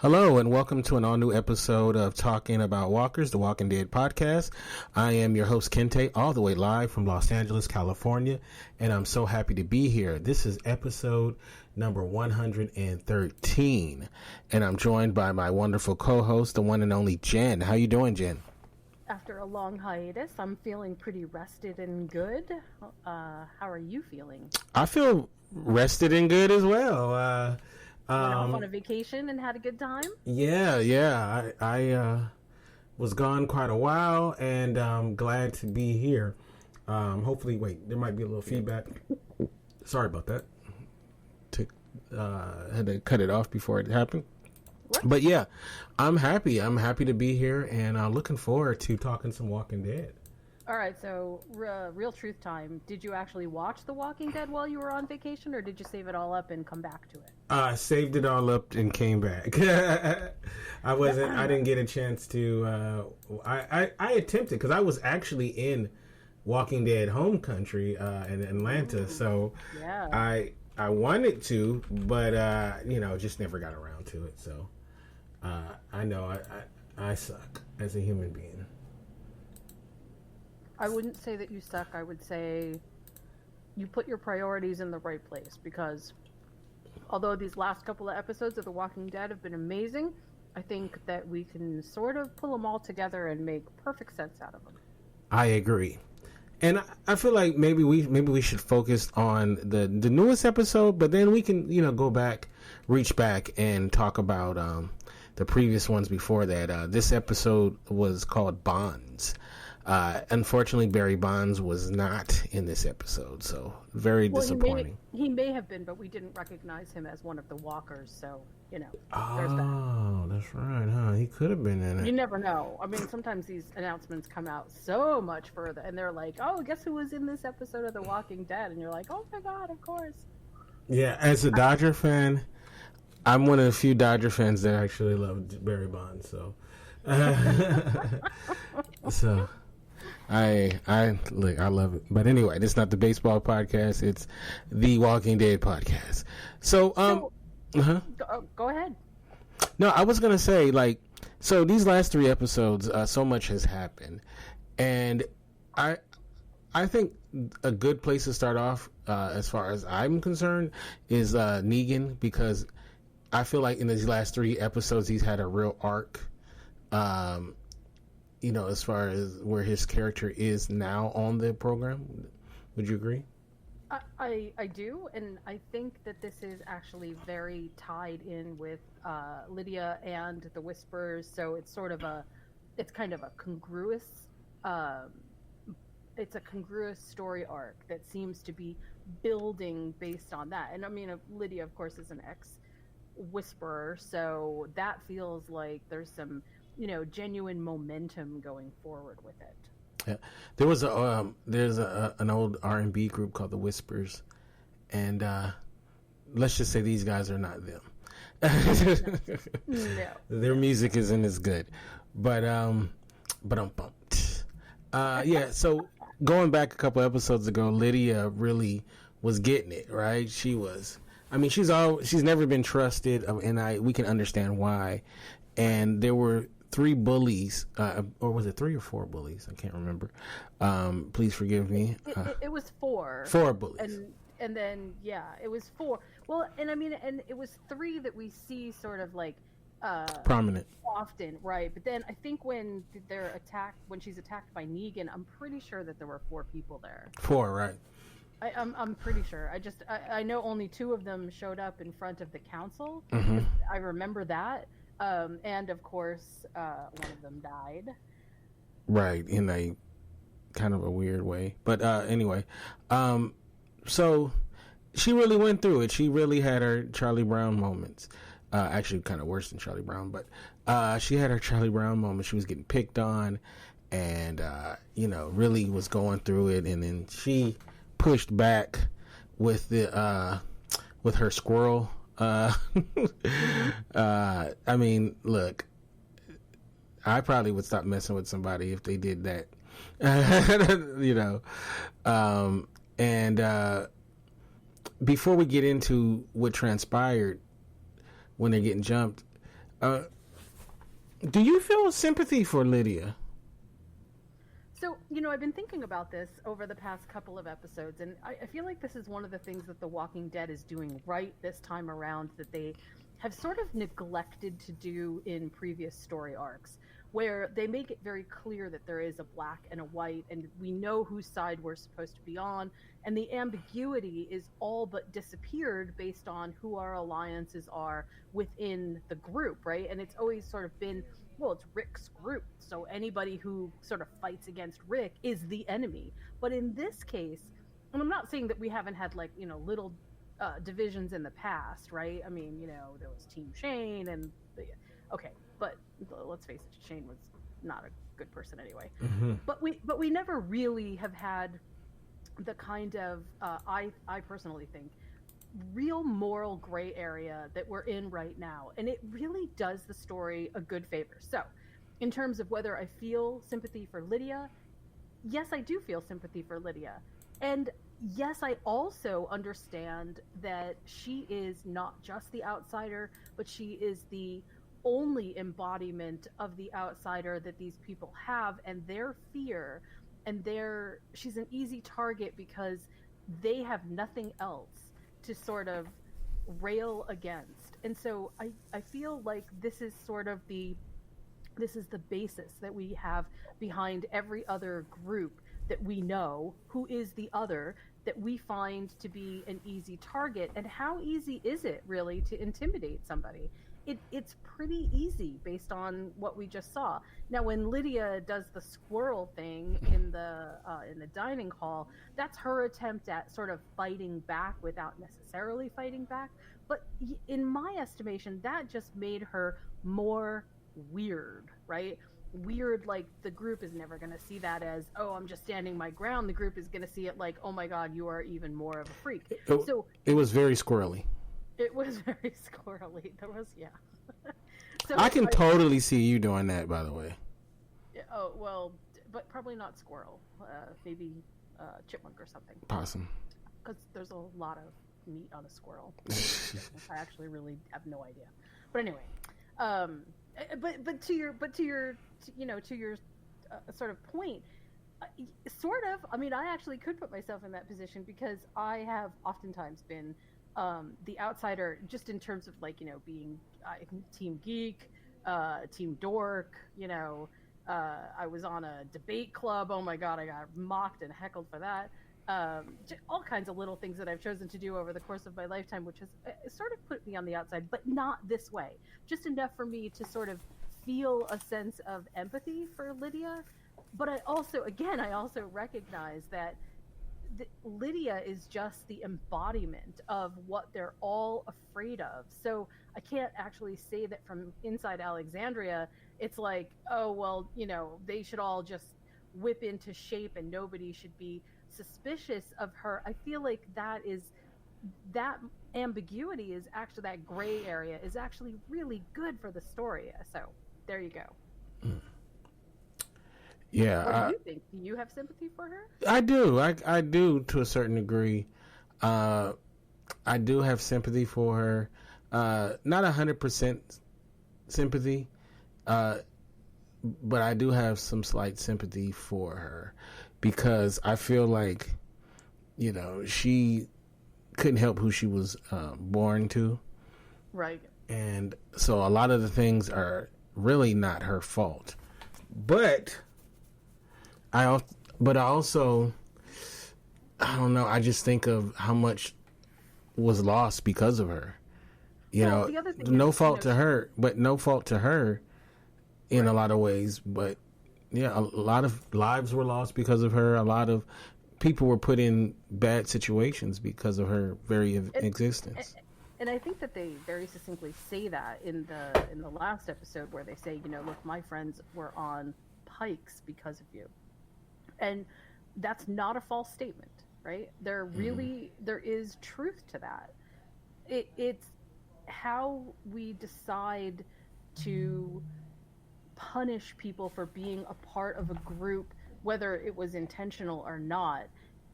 Hello and welcome to an all-new episode of Talking About Walkers, the Walking Dead podcast. I am your host, Kinte, all the way live from Los Angeles, California, and I'm so happy to be here. This is episode number 113, and I'm joined by my wonderful co-host, the one and only Jen. How you doing, Jen? After a long hiatus, I'm feeling pretty rested and good. How are you feeling? I feel rested and good as well. Went off on a vacation and had a good time? Yeah. I was gone quite a while, and I'm glad to be here. Hopefully, there might be a little feedback. Sorry about that. Had to cut it off before it happened. What? But yeah, I'm happy. I'm happy to be here, and looking forward to talking some Walking Dead. All right, so real truth time. Did you actually watch The Walking Dead while you were on vacation, or did you save it all up and come back to it? I saved it all up and came back. I didn't get a chance to. I attempted because I was actually in Walking Dead home country in Atlanta. Ooh, so yeah. I wanted to, but just never got around to it. So I know I suck as a human being. I wouldn't say that you suck. I would say you put your priorities in the right place, because although these last couple of episodes of The Walking Dead have been amazing, I think that we can sort of pull them all together and make perfect sense out of them. I agree. And I feel like maybe we should focus on the newest episode, but then we can, go back, reach back and talk about the previous ones before that. This episode was called Bonds. Unfortunately, Barry Bonds was not in this episode, so very disappointing. He may have been, but we didn't recognize him as one of the walkers, so, there's that. Oh, that's right, huh? He could have been in it. You never know. I mean, sometimes these announcements come out so much further, and they're like, oh, guess who was in this episode of The Walking Dead? And you're like, oh my God, of course. Yeah, as a Dodger fan, I'm one of the few Dodger fans that actually love Barry Bonds, so... so... I love it. But anyway, it's not the baseball podcast. It's the Walking Dead podcast. So, go ahead. No, I was going to say, so these last 3 episodes, so much has happened. And I think a good place to start off, as far as I'm concerned, is Negan, because I feel like in these last 3 episodes, he's had a real arc. As far as where his character is now on the program. Would you agree? I do, and I think that this is actually very tied in with Lydia and the Whispers, so it's kind of a congruous, it's a congruous story arc that seems to be building based on that. And I mean, Lydia, of course, is an ex-Whisperer, so that feels like there's some genuine momentum going forward with it. Yeah, there was an old R&B group called the Whispers, and let's just say these guys are not them. No, their music isn't as good, but I'm bumped. Yeah. So going back a couple episodes ago, Lydia really was getting it right. She was. I mean, she's never been trusted, and we can understand why. And there were 3 bullies, or was it 3 or 4 bullies? I can't remember. Please forgive me. It was 4. 4 bullies. And then, yeah, it was 4. Well, and I mean, and it was 3 that we see sort of like... prominent. Often, right. But then I think when she's attacked by Negan, I'm pretty sure that there were 4 people there. 4, right. I'm pretty sure. I know only 2 of them showed up in front of the council. Mm-hmm. I remember that. And of course, one of them died. Right, in a kind of a weird way. But anyway, so she really went through it. She really had her Charlie Brown moments. Actually, kind of worse than Charlie Brown, but she had her Charlie Brown moments. She was getting picked on, and really was going through it. And then she pushed back with her squirrel. I mean, look, I probably would stop messing with somebody if they did that, and before we get into what transpired when they're getting jumped, Do you feel sympathy for Lydia? So, I've been thinking about this over the past couple of episodes, and I feel like this is one of the things that The Walking Dead is doing right this time around that they have sort of neglected to do in previous story arcs, where they make it very clear that there is a black and a white, and we know whose side we're supposed to be on, and the ambiguity is all but disappeared based on who our alliances are within the group, right? And it's always sort of been, well, it's Rick's group, so anybody who sort of fights against Rick is the enemy. But in this case, and I'm not saying that we haven't had little divisions in the past, right? I mean, there was Team Shane and okay, but let's face it, Shane was not a good person anyway. Mm-hmm. But we never really have had the kind of I personally think real moral gray area that we're in right now, and it really does the story a good favor. So, in terms of whether I feel sympathy for Lydia, yes, I do feel sympathy for Lydia. And yes, I also understand that she is not just the outsider, but she is the only embodiment of the outsider that these people have, and their fear, and she's an easy target because they have nothing else to sort of rail against. And so I feel like this is the basis that we have behind every other group that we know who is the other, that we find to be an easy target. And how easy is it really to intimidate somebody? It's pretty easy based on what we just saw. Now, when Lydia does the squirrel thing in the dining hall, that's her attempt at sort of fighting back without necessarily fighting back. But in my estimation, that just made her more weird, right? Weird, like the group is never going to see that as, oh, I'm just standing my ground. The group is going to see it like, oh my God, you are even more of a freak. So it was very squirrely. It was very squirrely. There was, yeah. So I can totally see you doing that, by the way. Yeah, oh, well, but probably not squirrel. Maybe chipmunk or something. Possum. Because there's a lot of meat on a squirrel. I actually really have no idea. But anyway, but to your sort of point, sort of. I mean, I actually could put myself in that position because I have oftentimes been the outsider, just in terms of being team geek, team dork. I was on a debate club. Oh my God, I got mocked and heckled for that. All kinds of little things that I've chosen to do over the course of my lifetime, which has sort of put me on the outside, but not this way. Just enough for me to sort of feel a sense of empathy for Lydia. But I also recognize that Lydia is just the embodiment of what they're all afraid of. So I can't actually say that from inside Alexandria, it's like, oh, well, they should all just whip into shape and nobody should be suspicious of her. I feel like that ambiguity is actually, that gray area is actually really good for the story. So there you go. Yeah. What do you think? Do you have sympathy for her? I do. I do to a certain degree. I do have sympathy for her. Not 100% sympathy, but I do have some slight sympathy for her because I feel like, she couldn't help who she was born to. Right. And so a lot of the things are really not her fault. But I also, I don't know, I just think of how much was lost because of her. No fault to her in a lot of ways. But yeah, a lot of lives were lost because of her. A lot of people were put in bad situations because of her very existence. And I think that they very succinctly say that in the last episode, where they say, look, my friends were on pikes because of you. And that's not a false statement, right? There is truth to that. It's how we decide to punish people for being a part of a group, whether it was intentional or not.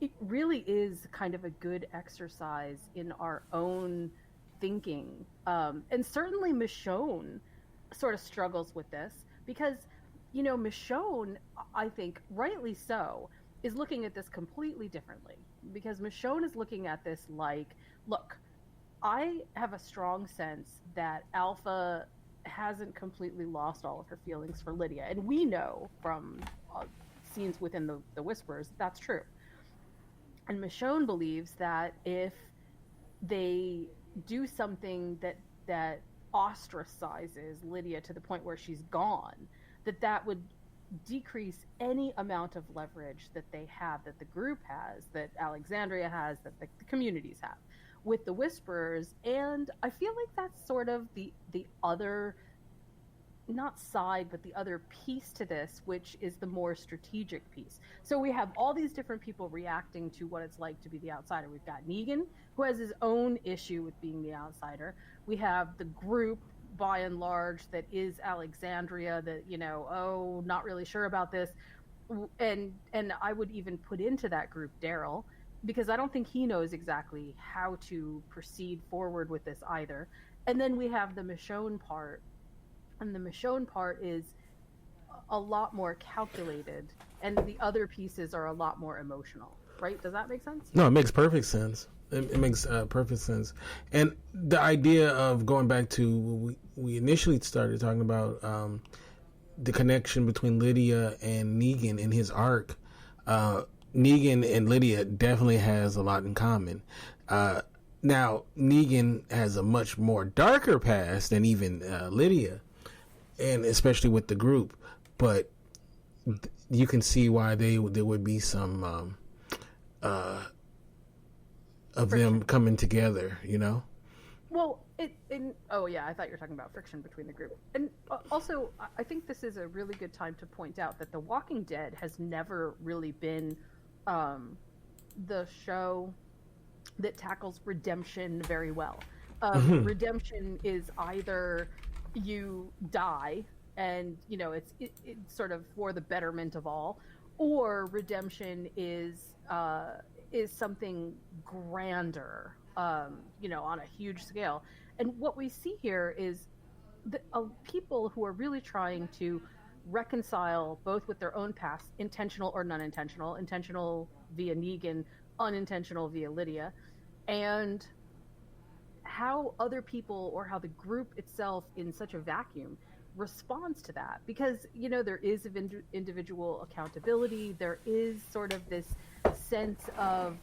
It really is kind of a good exercise in our own thinking. And certainly Michonne sort of struggles with this because, you know, Michonne, I think rightly so, is looking at this completely differently because Michonne is looking at this like, look, I have a strong sense that Alpha hasn't completely lost all of her feelings for Lydia, and we know from scenes within the Whisperers that's true. And Michonne believes that if they do something that ostracizes Lydia to the point where she's gone, that would decrease any amount of leverage that they have, that the group has, that Alexandria has, that the communities have with the Whisperers. And I feel like that's sort of the other, not side, but the other piece to this, which is the more strategic piece. So we have all these different people reacting to what it's like to be the outsider. We've got Negan, who has his own issue with being the outsider. We have the group, by and large, that is Alexandria, that, you know, oh, not really sure about this. And I would even put into that group Daryl, because I don't think he knows exactly how to proceed forward with this either. And then we have the Michonne part, and the Michonne part is a lot more calculated, and the other pieces are a lot more emotional, right? Does that make sense? No, it makes perfect sense. It makes perfect sense. And the idea of going back to we initially started talking about the connection between Lydia and Negan in his arc. Negan and Lydia definitely has a lot in common. Now, Negan has a much more darker past than even Lydia, and especially with the group. But you can see why there would be some of Friction. them coming together, you know? Well, oh yeah, I thought you were talking about friction between the group. And also, I think this is a really good time to point out that The Walking Dead has never really been the show that tackles redemption very well. Redemption is either you die and, you know, it's sort of for the betterment of all, or redemption is something grander, you know, on a huge scale. And what we see here is people who are really trying to reconcile both with their own past, intentional or non-intentional, intentional via Negan, unintentional via Lydia, and how other people or how the group itself in such a vacuum responds to that. Because, you know, there is individual accountability, there is sort of this sense of,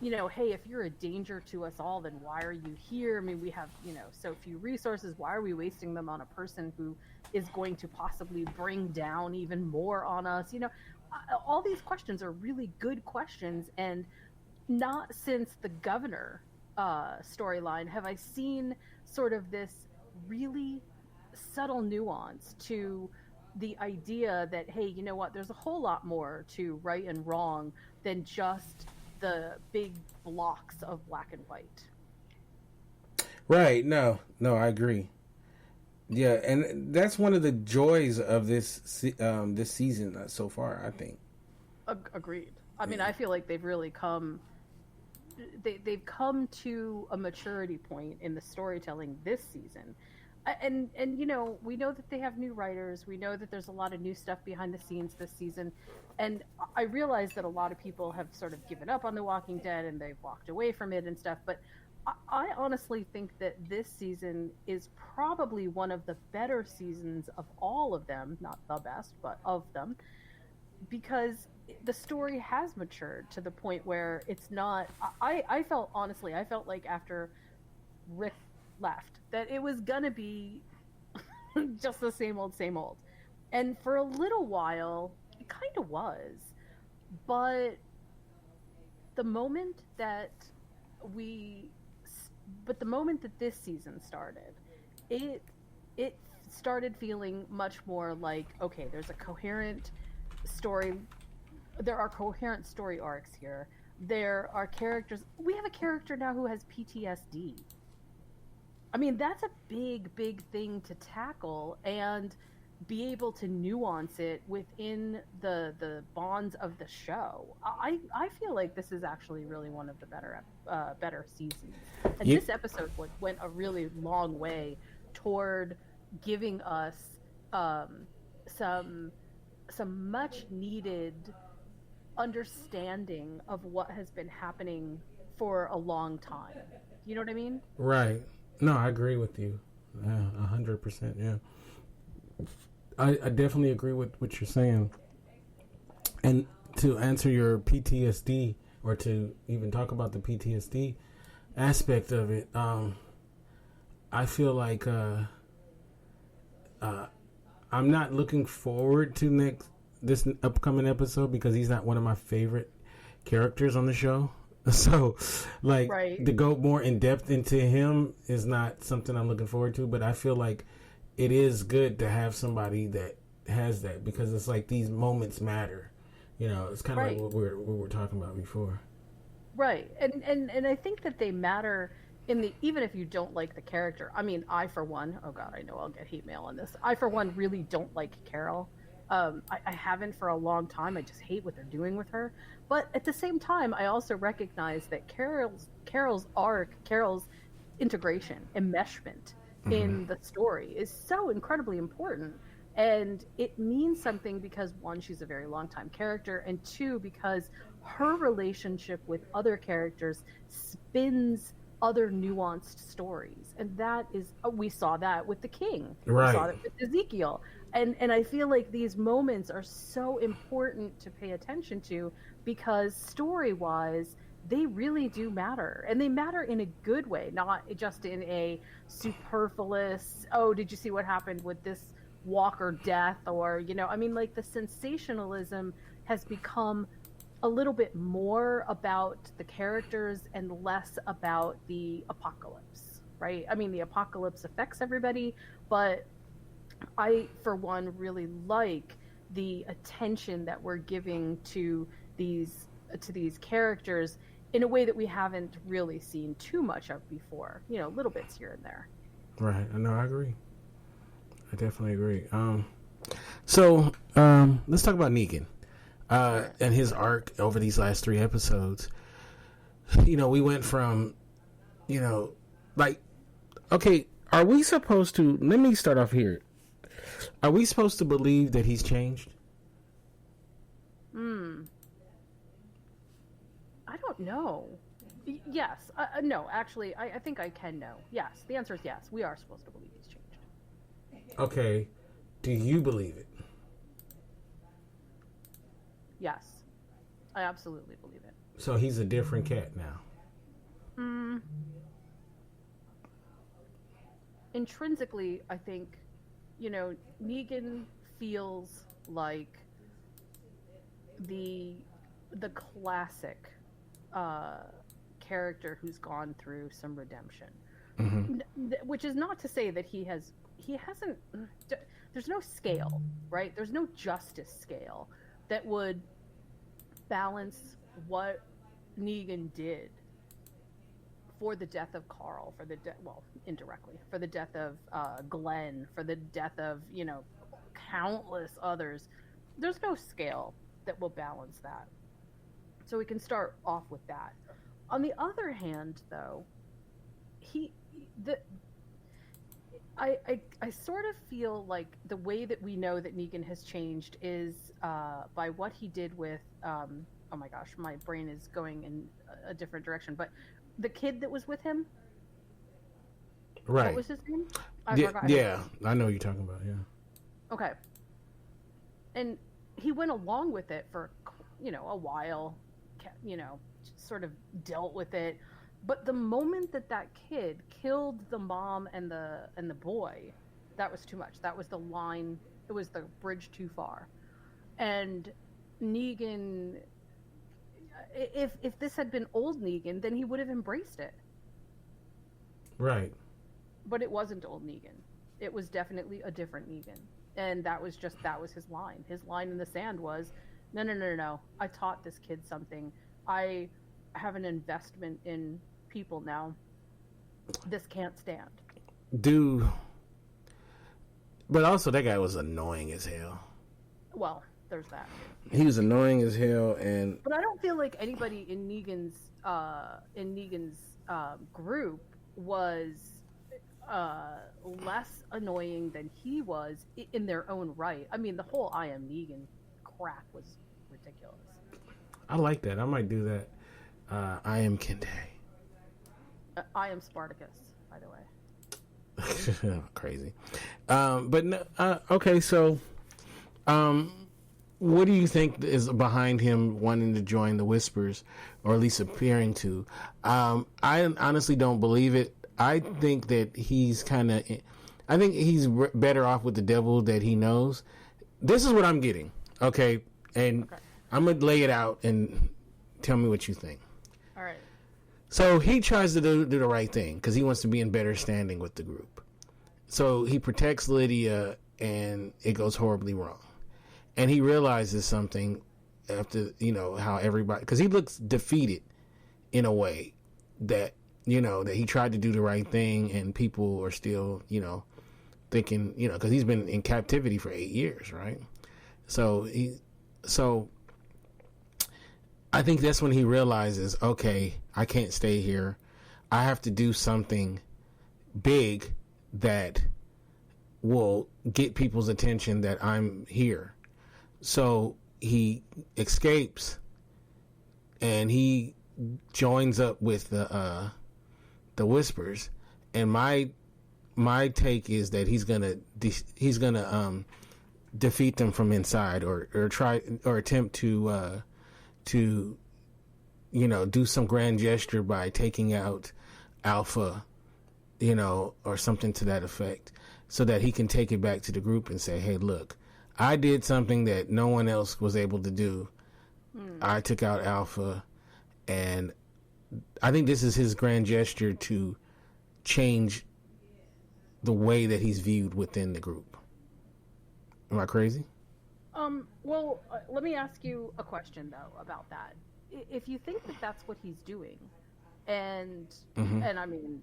you know, hey, if you're a danger to us all, then why are you here? I mean, we have, you know, so few resources. Why are we wasting them on a person who is going to possibly bring down even more on us? You know, all these questions are really good questions. And not since the governor storyline have I seen sort of this really subtle nuance to the idea that, hey, you know what, there's a whole lot more to right and wrong than just the big blocks of black and white. Right. No, I agree. Yeah, and that's one of the joys of this season so far, I think. Agreed. I mean, I feel like they've really come they've come to a maturity point in the storytelling this season. And you know, we know that they have new writers. We know that there's a lot of new stuff behind the scenes this season. And I realize that a lot of people have sort of given up on The Walking Dead and they've walked away from it and stuff. But I honestly think that this season is probably one of the better seasons of all of them. Not the best, but of them. Because the story has matured to the point where it's not... I felt like after Rick left that it was gonna be just the same old. And for a little while, it kind of was. But the moment that this season started, it started feeling much more like, okay, there's a coherent story. There are coherent story arcs here. There are characters. We have a character now who has PTSD. I mean, that's a big thing to tackle and be able to nuance it within the bonds of the show. I feel like this is actually really one of the better seasons. And this episode went a really long way toward giving us um, some much needed understanding of what has been happening for a long time. You know what I mean? Right. No, I agree with you. Yeah, 100%. Yeah. I definitely agree with what you're saying. And to answer your PTSD, or to even talk about the PTSD aspect of it, I feel like I'm not looking forward to this upcoming episode because he's not one of my favorite characters on the show. So, like, Right. to go more in depth into him is not something I'm looking forward to. But I feel like it is good to have somebody that has that, because it's like these moments matter. You know, it's kind of Right. like what we were talking about before. Right. And I think that they matter in the, even if you don't like the character. I mean, I for one, oh god, I know I'll get hate mail on this. I for one really don't like Carol. I haven't for a long time. I just hate what they're doing with her. But at the same time, I also recognize that Carol's arc, Carol's integration, enmeshment in the story is so incredibly important. And it means something because, one, she's a very long time character, and two, because her relationship with other characters spins other nuanced stories. And that is, we saw that with the king. Right. We saw that with Ezekiel. And I feel like these moments are so important to pay attention to, because story-wise, they really do matter. And they matter in a good way, not just in a superfluous, oh, did you see what happened with this walker death? Or, you know, I mean, like, the sensationalism has become a little bit more about the characters and less about the apocalypse, right? I mean, the apocalypse affects everybody, but I, for one, really like the attention that we're giving to these characters in a way that we haven't really seen too much of before. You know, little bits here and there. Right. I know. I agree. I definitely agree. So let's talk about Negan and his arc over these last 3 episodes. You know, we went from, you know, like, okay, are we supposed to? Let me start off here. Are we supposed to believe that he's changed? I don't know. Yes. No, actually, I think I can know. Yes. The answer is yes. We are supposed to believe he's changed. Okay. Do you believe it? Yes. I absolutely believe it. So he's a different cat now. Intrinsically, I think, you know, Negan feels like the classic character who's gone through some redemption. Which is not to say that he hasn't. There's no scale, right? There's no justice scale that would balance what Negan did for the death of Carl, indirectly, for the death of Glenn, for the death of, you know, countless others. There's no scale that will balance that. So we can start off with that. On the other hand, though, I sort of feel like the way that we know that Negan has changed is by what he did with, oh my gosh, my brain is going in a different direction, but the kid that was with him. Right. What was his name? I know what you're talking about, yeah. Okay. And he went along with it for, you know, a while, you know, sort of dealt with it. But the moment that kid killed the mom and the boy, that was too much. That was the line. It was the bridge too far. And Negan, if this had been old Negan, then he would have embraced it. Right. But it wasn't old Negan. It was definitely a different Negan. And that was his line. His line in the sand was, no. I taught this kid something. I have an investment in people now. This can't stand. Dude. But also, that guy was annoying as hell. Well, there's that. He was annoying as hell, but I don't feel like anybody in Negan's group was less annoying than he was in their own right. I mean, the whole I am Negan crap was ridiculous. I like that. I might do that. I am Kinte. I am Spartacus, by the way. Crazy. But no, okay, so what do you think is behind him wanting to join the Whispers, or at least appearing to? I honestly don't believe it. I think that he's I think he's better off with the devil that he knows. This is what I'm getting, okay? And okay. I'm going to lay it out and tell me what you think. All right. So he tries to do the right thing because he wants to be in better standing with the group. So he protects Lydia, and it goes horribly wrong. And he realizes something after, how everybody... Because he looks defeated in a way that, that he tried to do the right thing, and people are still, thinking, because he's been in captivity for 8 years, right? So I think that's when he realizes, okay, I can't stay here. I have to do something big that will get people's attention that I'm here. So he escapes, and he joins up with the Whispers. And my take is that he's gonna defeat them from inside, or try or attempt to do some grand gesture by taking out Alpha, or something to that effect, so that he can take it back to the group and say, hey, look, I did something that no one else was able to do. I took out Alpha, and I think this is his grand gesture to change the way that he's viewed within the group. Am I crazy? Well, let me ask you a question, though, about that. If you think that that's what he's doing, and I mean,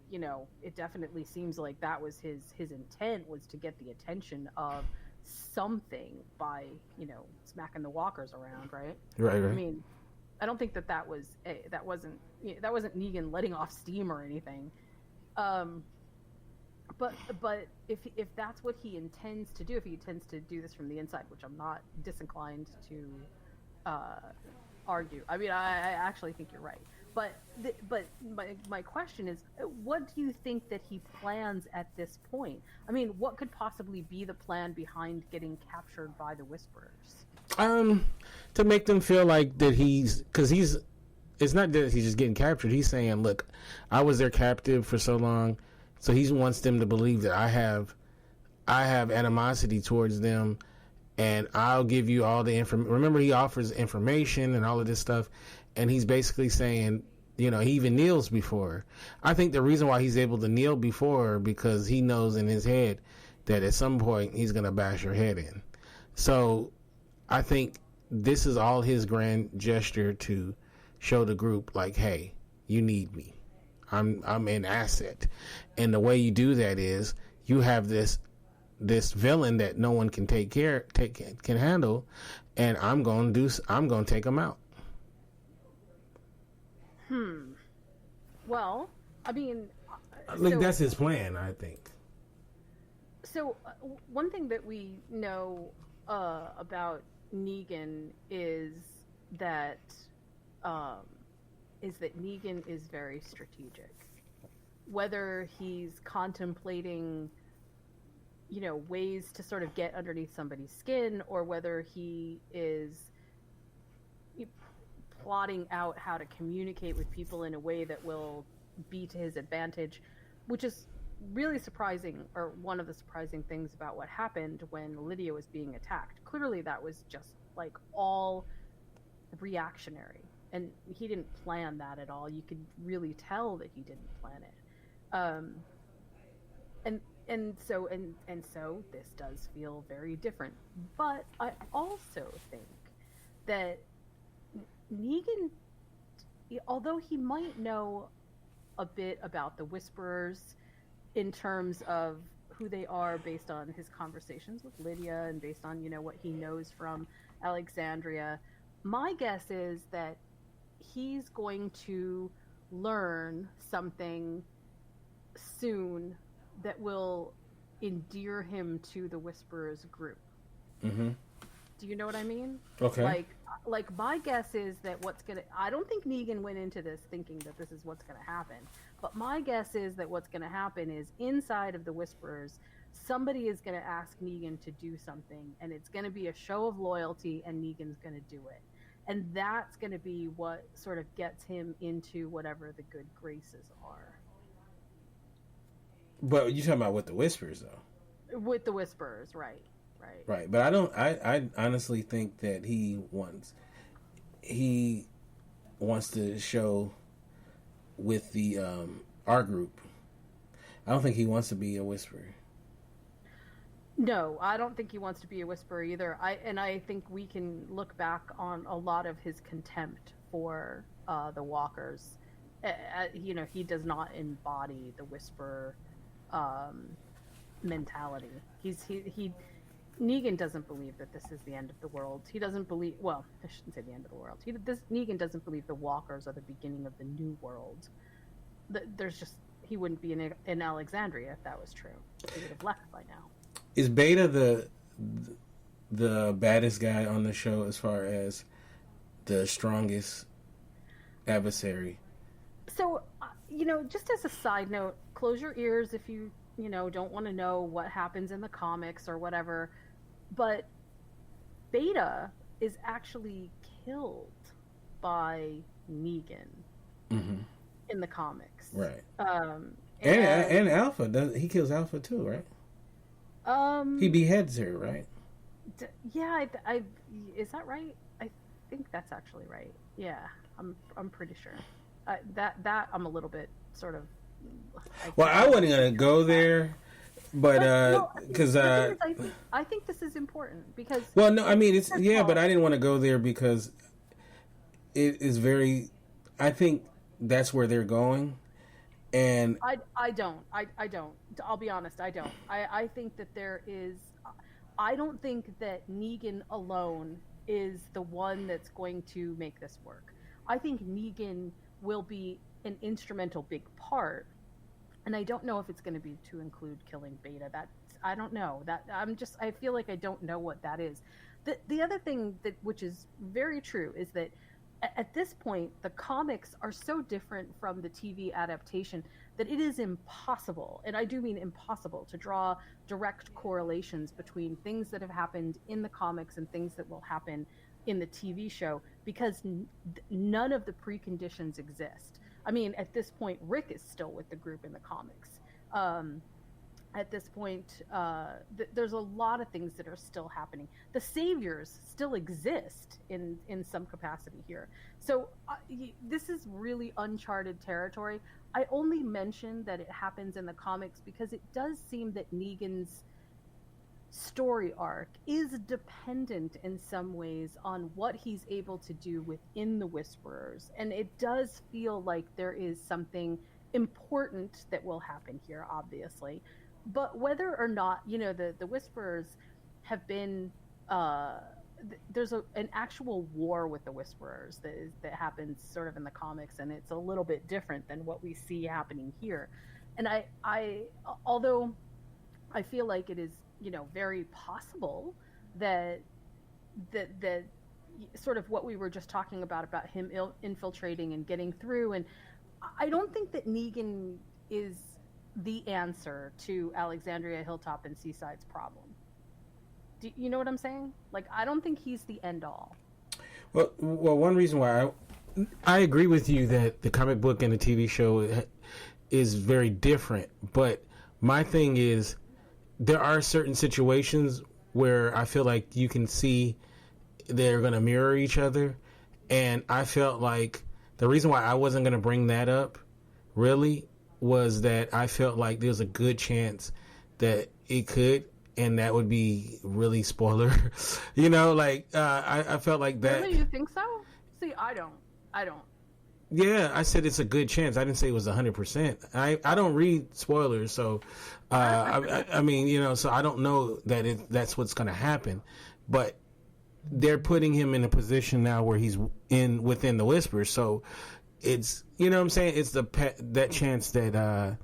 it definitely seems like that was his intent, was to get the attention of something by, smacking the walkers around, right? Right. I mean, I don't think that wasn't Negan letting off steam or anything. But if that's what he intends to do, if he intends to do this from the inside, which I'm not disinclined to argue. I mean, I actually think you're right. But my question is, what do you think that he plans at this point? I mean, what could possibly be the plan behind getting captured by the Whisperers? To make them feel like that it's not that he's just getting captured. He's saying, look, I was their captive for so long. So he wants them to believe that I have animosity towards them, and I'll give you all the information. Remember, he offers information and all of this stuff, and he's basically saying, he even kneels before. I think the reason why he's able to kneel before, because he knows in his head that at some point he's going to bash her head in. So I think this is all his grand gesture to show the group, like, hey, you need me. I'm an asset. And the way you do that is you have this villain that no one can can handle, and I'm going to take him out. Well, I mean, that's his plan, I think. So one thing that we know about Negan is that Negan is very strategic. Whether he's contemplating, ways to sort of get underneath somebody's skin, or whether he is plotting out how to communicate with people in a way that will be to his advantage, which is really surprising, or one of the surprising things about what happened when Lydia was being attacked. Clearly that was just like all reactionary. And he didn't plan that at all. You could really tell that he didn't plan it. And so this does feel very different. But I also think that Negan, although he might know a bit about the Whisperers in terms of who they are based on his conversations with Lydia and based on, what he knows from Alexandria, my guess is that he's going to learn something soon that will endear him to the Whisperers group. Mm-hmm. Do you know what I mean? Okay. Like my guess is that I don't think Negan went into this thinking that this is what's gonna happen. But my guess is that what's gonna happen is inside of the Whisperers, somebody is gonna ask Negan to do something, and it's gonna be a show of loyalty, and Negan's gonna do it. And that's gonna be what sort of gets him into whatever the good graces are. But you're talking about with the Whispers, though. With the Whisperers, right. Right, but I honestly think that he wants to show with the our group. I don't think he wants to be a Whisperer. No, I don't think he wants to be a Whisperer either. I think we can look back on a lot of his contempt for the Walkers. He does not embody the Whisperer mentality. Negan doesn't believe that this is the end of the world. He doesn't believe. Well, I shouldn't say the end of the world. Negan doesn't believe the Walkers are the beginning of the new world. He wouldn't be in Alexandria if that was true. He would have left by now. Is Beta the baddest guy on the show as far as the strongest adversary? So, just as a side note, close your ears if you don't want to know what happens in the comics or whatever. But Beta is actually killed by Negan in the comics. Right. And Alpha, he kills Alpha too, right? He beheads her, right? Yeah, is that right? I think that's actually right. Yeah, I'm pretty sure. That I'm a little bit sort of. I wasn't gonna go there, but because I think this is important because. Well, no, I mean it's but I didn't want to go there because it is very. I think that's where they're going, and I don't. I'll be honest. I don't. I think that there is. I don't think that Negan alone is the one that's going to make this work. I think Negan will be an instrumental big part, and I don't know if it's going to be to include killing Beta. I don't know. I feel like I don't know what that is. The other thing which is very true is that at this point the comics are so different from the TV adaptation that it is impossible, and I do mean impossible, to draw direct correlations between things that have happened in the comics and things that will happen in the TV show, because none of the preconditions exist. I mean, at this point, Rick is still with the group in the comics. At this point, there's a lot of things that are still happening. The Saviors still exist in some capacity here. So this is really uncharted territory. I only mention that it happens in the comics because it does seem that Negan's story arc is dependent in some ways on what he's able to do within the Whisperers, and it does feel like there is something important that will happen here, obviously. But whether or not the Whisperers have been there's an actual war with the Whisperers that happens sort of in the comics, and it's a little bit different than what we see happening here. And I although I feel like it is very possible that sort of what we were just talking about him infiltrating and getting through, and I don't think that Negan is the answer to Alexandria Hilltop and Seaside's problem. Do you know what I'm saying? Like, I don't think he's the end all. Well, one reason why I agree with you that the comic book and the TV show is very different, but my thing is, there are certain situations where I feel like you can see they're going to mirror each other. And I felt like the reason why I wasn't going to bring that up really was that I felt like there's a good chance that it could, and that would be really spoiler. I felt like that. Really, you think so? See, I don't. Yeah, I said it's a good chance. I didn't say it was 100%. I don't read spoilers, so I mean, so I don't know that that's what's going to happen. But they're putting him in a position now where he's within the Whispers, so it's what I'm saying. It's that chance that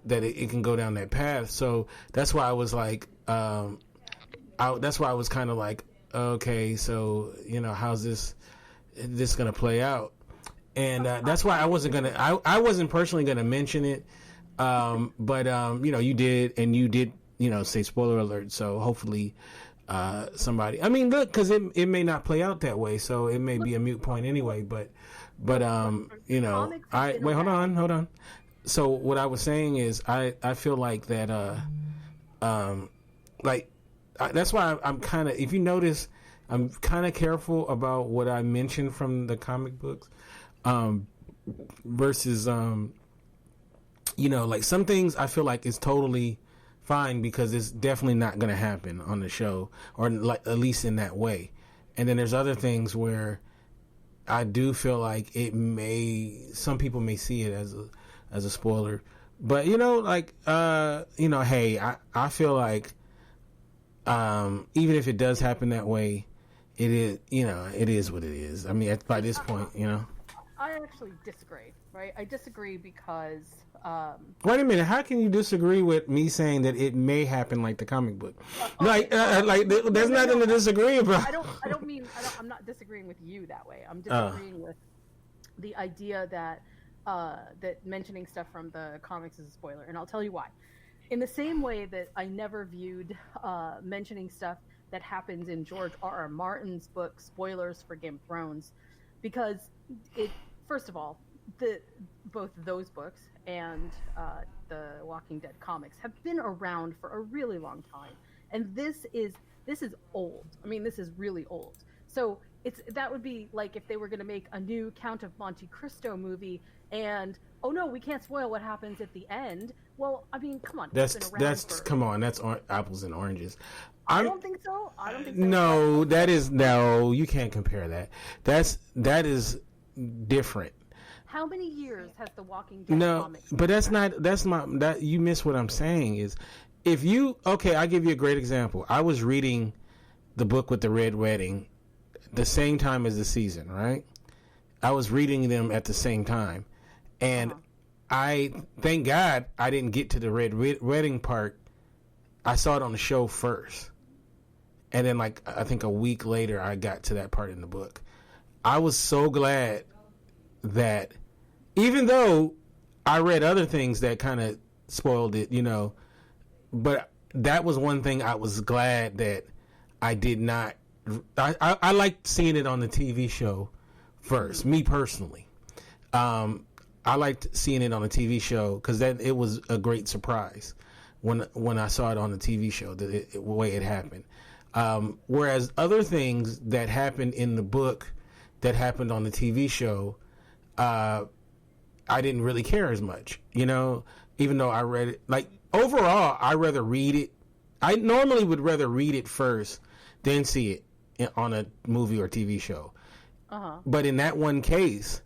that it can go down that path. So that's why I was like, that's why I was kind of like, okay, so how's this gonna play out? And that's why I wasn't personally gonna mention it, but you did, and you did say spoiler alert. So hopefully somebody, I mean, look, because it may not play out that way, so it may be a moot point anyway. But I wait, hold on. So what I was saying is, I feel like that, that's why I'm kind of, if you notice, I'm kind of careful about what I mention from the comic books, versus, like some things I feel like is totally fine because it's definitely not going to happen on the show, or like at least in that way. And then there's other things where I do feel like some people may see it as a spoiler, but hey, I feel like even if it does happen that way, it is it is what it is. I mean, by this point, I actually disagree. Right, I disagree because. Wait a minute. How can you disagree with me saying that it may happen like the comic book? There's nothing to disagree about. I'm not disagreeing with you that way. I'm disagreeing with the idea that that mentioning stuff from the comics is a spoiler, and I'll tell you why. In the same way that I never viewed mentioning stuff that happens in George R.R. Martin's book spoilers for Game of Thrones, because first of all, both those books and the Walking Dead comics have been around for a really long time, and this is old. I mean, this is really old. So that would be like if they were going to make a new Count of Monte Cristo movie, and oh no, we can't spoil what happens at the end. Well, I mean, come on, that's apples and oranges. I don't think so. No, no. You can't compare that. That is different. How many years has the Walking Dead comic? But you miss what I'm saying is, I'll give you a great example. I was reading the book with the Red Wedding the same time as the season, right? I was reading them at the same time. And I thank God I didn't get to the Red Wedding part. I saw it on the show first. And then I think a week later I got to that part in the book. I was so glad that even though I read other things that kind of spoiled it, but that was one thing I was glad that I did not. I liked seeing it on the TV show first, me personally. I liked seeing it on the TV show because then it was a great surprise when I saw it on the TV show, the way it happened. Whereas other things that happened in the book that happened on the TV show, I didn't really care as much, even though I read it. Like, overall, I rather read it. I normally would rather read it first, then see it on a movie or TV show. But in that one case,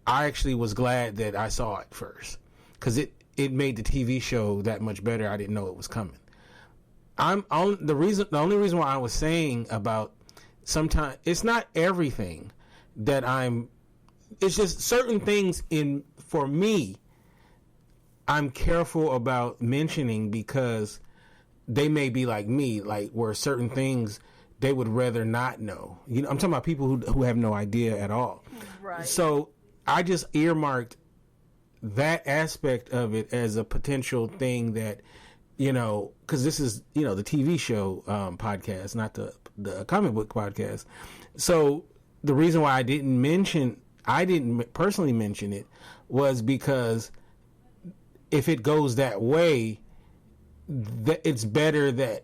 I actually was glad that I saw it first because it made the TV show that much better. I didn't know it was coming. The only reason why I was saying about sometimes it's not everything that it's just certain things for me, I'm careful about mentioning because they may be like me, like where certain things they would rather not know. I'm talking about people who have no idea at all. Right. So I just earmarked that aspect of it as a potential thing that, because this is, the TV show podcast, not the comic book podcast. So the reason why I didn't personally mention it was because if it goes that way, it's better that,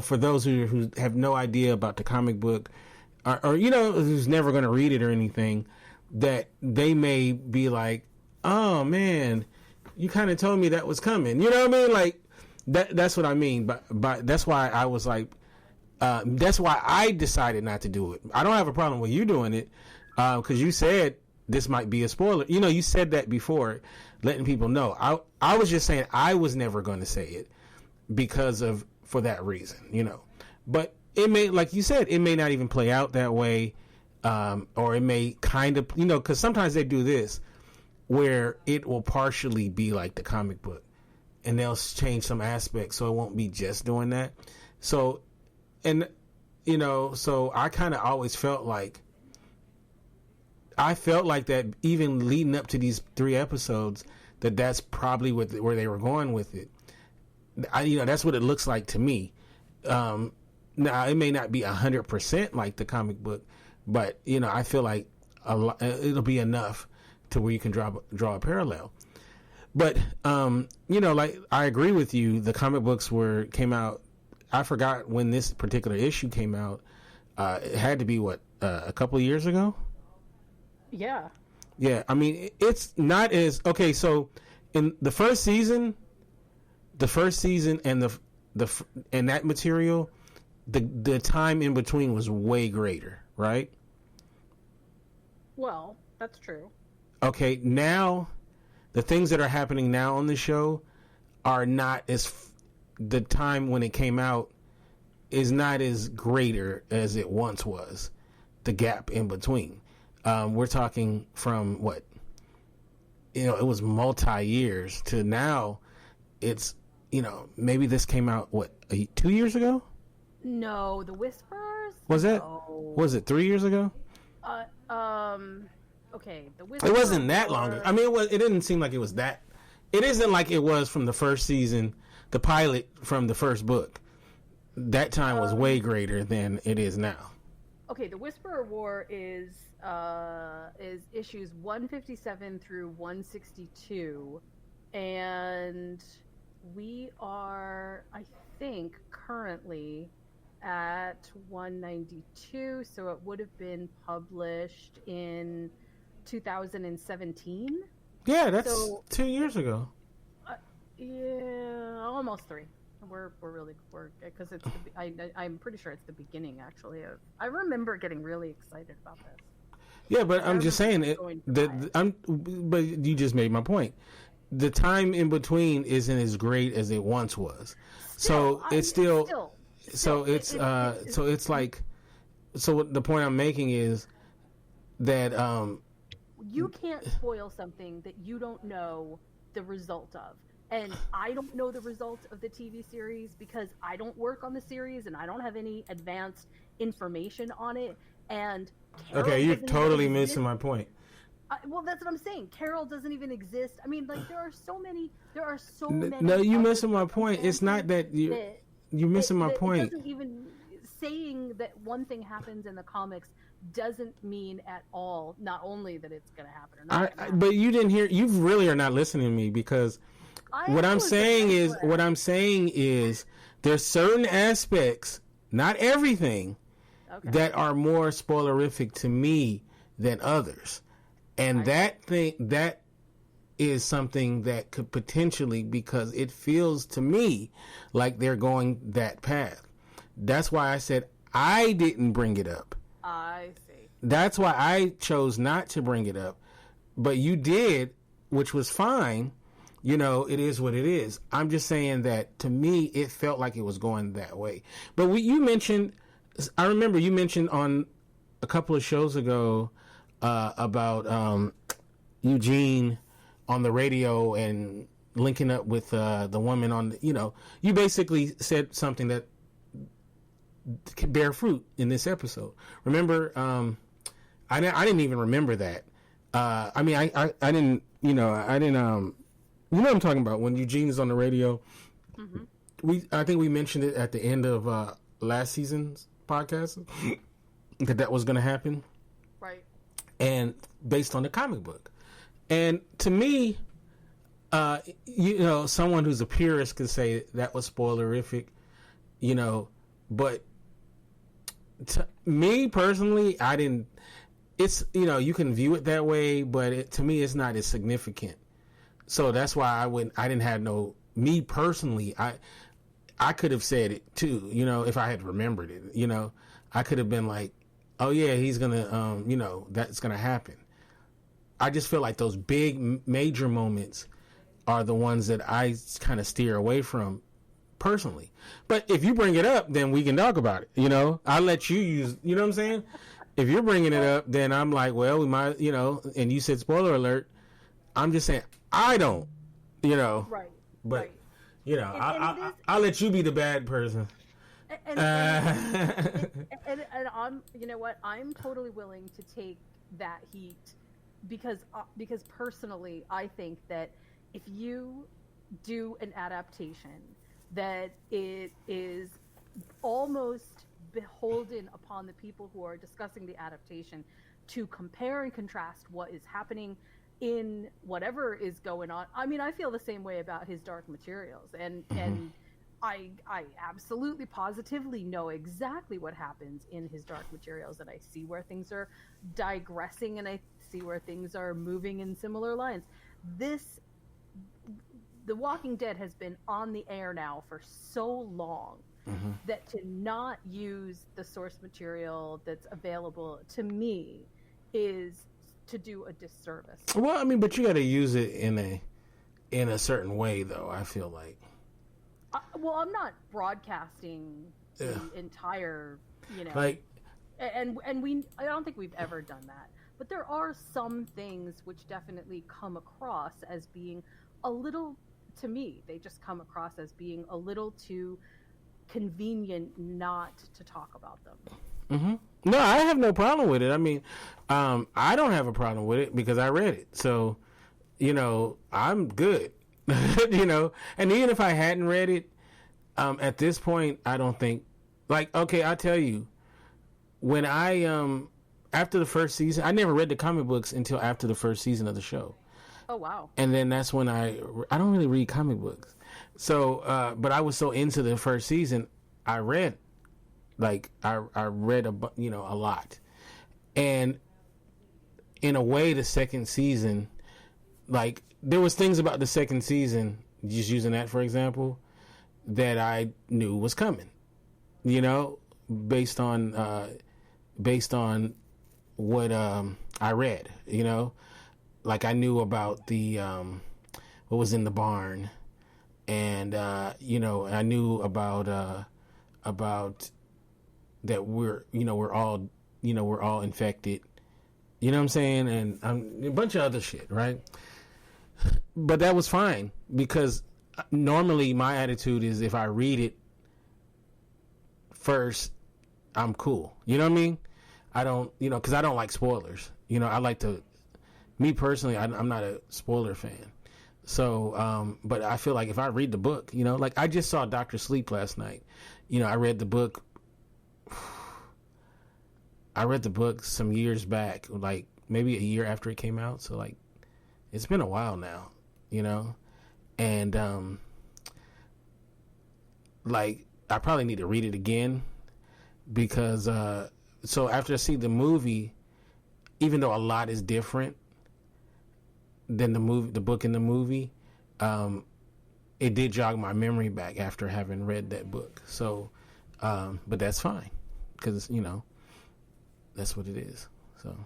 for those who have no idea about the comic book or who's never going to read it or anything, that they may be like, oh man, you kind of told me that was coming. You know what I mean? Like that's what I mean. But that's why I was like, that's why I decided not to do it. I don't have a problem with you doing it. Because you said this might be a spoiler. You said that before, letting people know. I was just saying I was never going to say it for that reason, But it may, like you said, it may not even play out that way, or it may kind of, because sometimes they do this. where it will partially be like the comic book, and they'll change some aspects so it won't be just doing that. So, and so I kind of always felt like that even leading up to these 3 episodes, that's probably where they were going with it. That's what it looks like to me. Now it may not be 100% like the comic book, but I feel like it'll be enough to where you can draw a parallel. But like I agree with you. The comic books came out. I forgot when this particular issue came out. It had to be a couple of years ago. Yeah. Yeah. I mean, it's not as okay. So in the first season and and that material, the time in between was way greater, right? Well, that's true. Okay, now the things that are happening now on the show are not the time when it came out is not as greater as it once was. The gap in between. We're talking from what? It was multi-years to now it's, maybe this came out, 2 years ago? No, The Whispers? Was it? No. Was it 3 years ago? Okay, The Whispers. It wasn't that long ago. I mean, it didn't seem like it was that. It isn't like it was from the first season, the pilot from the first book. That time was way greater than it is now. Okay, The Whisperer War is issues 157 through 162, and we are, I think, currently at 192, so it would have been published in 2017. Yeah, that's 2 years ago. Yeah, almost 3. We're because it's I'm pretty sure it's the beginning actually of. I remember getting really excited about this. Yeah, but I'm just saying but you just made my point. The time in between isn't as great as it once was. So it's the point I'm making is that you can't spoil something that you don't know the result of. And I don't know the results of the TV series because I don't work on the series and I don't have any advanced information on it. And Carol you're totally missing my point. Well, that's what I'm saying. Carol doesn't even exist. I mean, like there are so many. No, you're missing my point. It's not that you're missing my point. It doesn't even saying that one thing happens in the comics doesn't mean at all. Not only that it's going to happen or not. But you didn't hear. You really are not listening to me because. What I'm saying is there's certain aspects, not everything, that are more spoilerific to me than others. And that is something that could potentially, because it feels to me like they're going that path. That's why I said I didn't bring it up. I see. That's why I chose not to bring it up. But you did, which was fine. It is what it is. I'm just saying that to me, it felt like it was going that way. But I remember you mentioned on a couple of shows ago about Eugene on the radio and linking up with the woman on you basically said something that could bear fruit in this episode. Remember, I didn't even remember that. I didn't, you know what I'm talking about when Eugene is on the radio. Mm-hmm. I think we mentioned it at the end of last season's podcast that was going to happen. Right. And based on the comic book. And to me, someone who's a purist could say that was spoilerific, but to me personally, I didn't, it's, you can view it that way, but to me, it's not as significant. So that's why I didn't have me personally, I could have said it too, if I had remembered it, I could have been like, oh yeah, he's going to, that's going to happen. I just feel like those big major moments are the ones that I kind of steer away from personally. But if you bring it up, then we can talk about it, I'll let you use, you know what I'm saying? If you're bringing it up, then I'm like, well, we might, and you said spoiler alert. I'm just saying I don't, you know. Right. But Right. you know, And I'll let you be the bad person. And I'm, you know what, I'm totally willing to take that heat because personally I think that if you do an adaptation that it is almost beholden upon the people who are discussing the adaptation to compare and contrast what is happening in whatever is going on. I mean, I feel the same way about his Dark Materials, and I absolutely positively know exactly what happens in his Dark Materials, and I see where things are digressing, and I see where things are moving in similar lines. The Walking Dead has been on the air now for so long that to not use the source material that's available to me is to do a disservice. Well, I mean, but you got to use it in a certain way, though. I feel like. Well, I'm not broadcasting the entire, you know, like, and I don't think we've ever done that. But there are some things which definitely come across as being a little, to me, they just come across as being a little too convenient not to talk about them. No, I have no problem with it. I mean, I don't have a problem with it because I read it. So, you know, I'm good. You know, and even if I hadn't read it, at this point, I don't think, like, okay, I'll tell you, when I, after the first season, I never read the comic books until after the first season of the show. Oh, wow. And then that's when I don't really read comic books. So, but I was so into the first season, I read, like, I read a lot. And in a way, the second season, like, there was things about the second season, just using that for example, that I knew was coming, you know, based on what I read, you know, like I knew about the what was in the barn, and you know, I knew about that we're all infected, you know what I'm saying, and a bunch of other shit, right? But that was fine because normally my attitude is if I read it first, I'm cool. You know what I mean? I don't, you know, because I don't like spoilers. You know, I like to, me personally, I'm not a spoiler fan. So, but I feel like if I read the book, you know, like I just saw Dr. Sleep last night. You know, I read the book. I read the book some years back, like maybe a year after it came out. So like, it's been a while now, you know, and like I probably need to read it again because so after I see the movie, even though a lot is different than the book and the movie, it did jog my memory back after having read that book. So, but that's fine because you know that's what it is. So,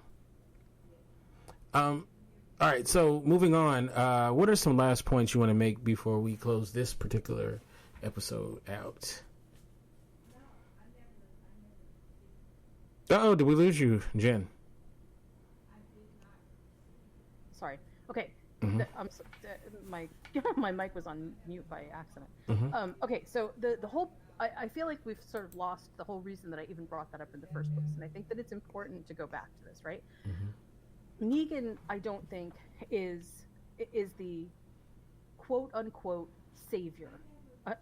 all right, so moving on, what are some last points you want to make before we close this particular episode out? Uh-oh, did we lose you, Jen? Sorry. Okay. My my mic was on mute by accident. Okay, so the whole, I feel like we've sort of lost the whole reason that I even brought that up in the first place, and I think that it's important to go back to this, right? Negan, I don't think is the quote unquote savior.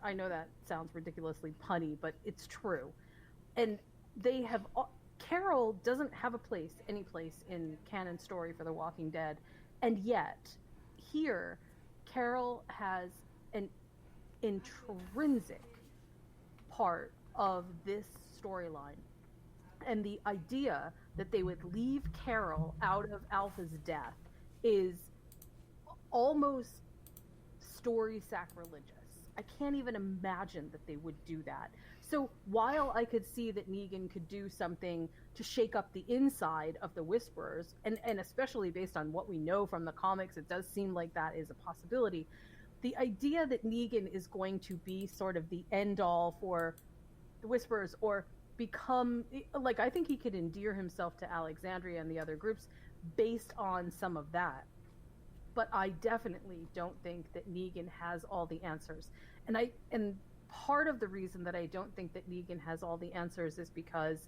I know that sounds ridiculously punny, but it's true. And they have, Carol doesn't have any place in canon story for The Walking Dead, and yet here Carol has an intrinsic part of this storyline. And the idea that they would leave Carol out of Alpha's death is almost story sacrilegious. I can't even imagine that they would do that. So while I could see that Negan could do something to shake up the inside of the Whisperers, and especially based on what we know from the comics, it does seem like that is a possibility. The idea that Negan is going to be sort of the end-all for the Whisperers, or become, like, I think he could endear himself to Alexandria and the other groups based on some of that. but I definitely don't think that Negan has all the answers. And part of the reason that I don't think that Negan has all the answers is because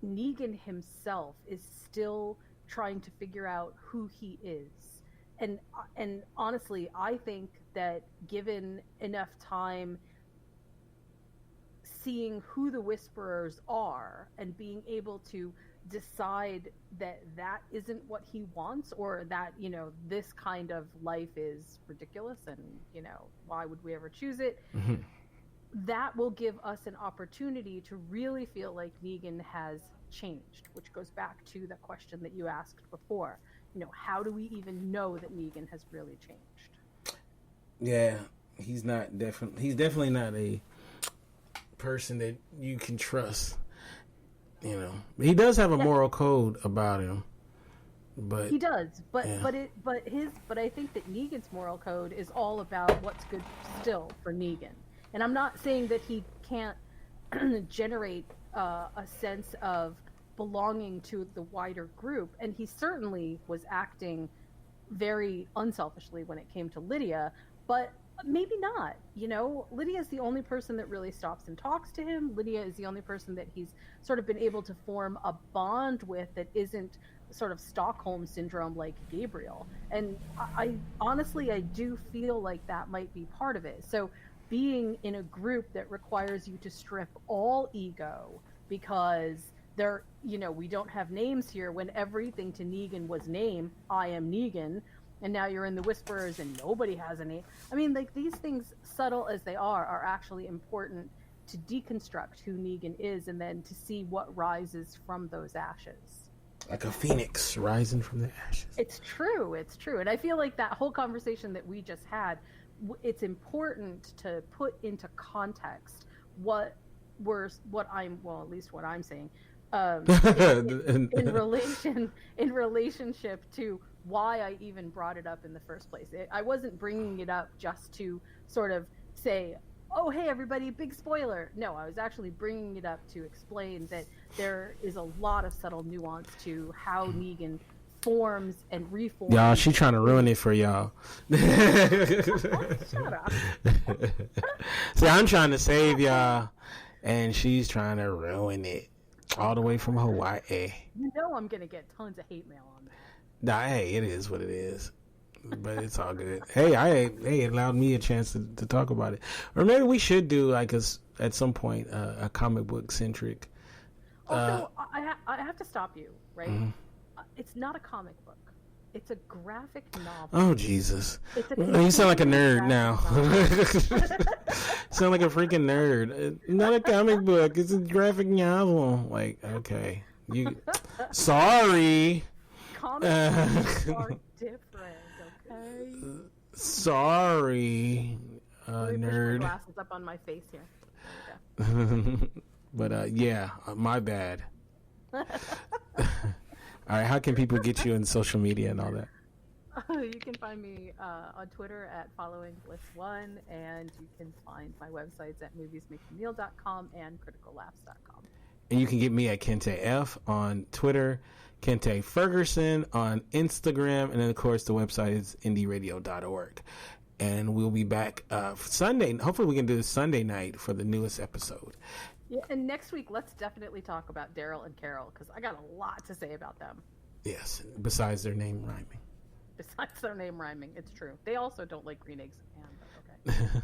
Negan himself is still trying to figure out who he is. And honestly, I think that given enough time seeing who the Whisperers are and being able to decide that that isn't what he wants, or that, you know, this kind of life is ridiculous and, you know, why would we ever choose it? Mm-hmm. That will give us an opportunity to really feel like Negan has changed, which goes back to the question that you asked before. You know, how do we even know that Negan has really changed? Yeah, he's definitely not a person that you can trust. You know, he does have a moral code about him, but he does. But I think that Negan's moral code is all about what's good still for Negan. And I'm not saying that he can't generate a sense of belonging to the wider group, and he certainly was acting very unselfishly when it came to Lydia, but maybe not. You know, Lydia is the only person that really stops and talks to him. Lydia is the only person that he's sort of been able to form a bond with that isn't sort of Stockholm syndrome like Gabriel. And I honestly, I do feel like that might be part of it. So being in a group that requires you to strip all ego because there, you know, we don't have names here, when everything to Negan was name, I am Negan, and now you're in the Whisperers and nobody has a name. I mean, like, these things, subtle as they are actually important to deconstruct who Negan is, and then to see what rises from those ashes. Like a phoenix rising from the ashes. It's true. And I feel like that whole conversation that we just had, it's important to put into context at least what I'm saying, in relationship to why I even brought it up in the first place. I wasn't bringing it up just to sort of say, oh, hey, everybody, big spoiler. No, I was actually bringing it up to explain that there is a lot of subtle nuance to how Negan forms and reforms. Y'all, she trying to ruin it for y'all. Shut up. See, I'm trying to save y'all, and she's trying to ruin it all the way from Hawaii. You know I'm going to get tons of hate mail on that. Nah, hey, it is what it is. But it's all good. Hey, it allowed me a chance to talk about it. Or maybe we should do, like, at some point, a comic book centric. Also, I have to stop you, right? Mm-hmm. It's not a comic book. It's a graphic novel. Oh, Jesus. You sound like a nerd now. Sound like a freaking nerd. Not a comic book. It's a graphic novel. Like, okay. Sorry. Comic books are different, okay? Sorry, Let me push my nerd. glasses up on my face here. But yeah, my bad. All right, how can people get you on social media and all that? You can find me on Twitter at followingbliss1, and you can find my websites at moviesmakemekneel.com and criticallaughs.com. And you can get me at Kinte F on Twitter, Kinte Ferguson on Instagram, and then, of course, the website is indieradio.org. And we'll be back Sunday. Hopefully we can do this Sunday night for the newest episode. Yeah, and next week, let's definitely talk about Daryl and Carol, because I got a lot to say about them. Yes, besides their name rhyming. Besides their name rhyming, it's true. They also don't like green eggs and ham, but okay.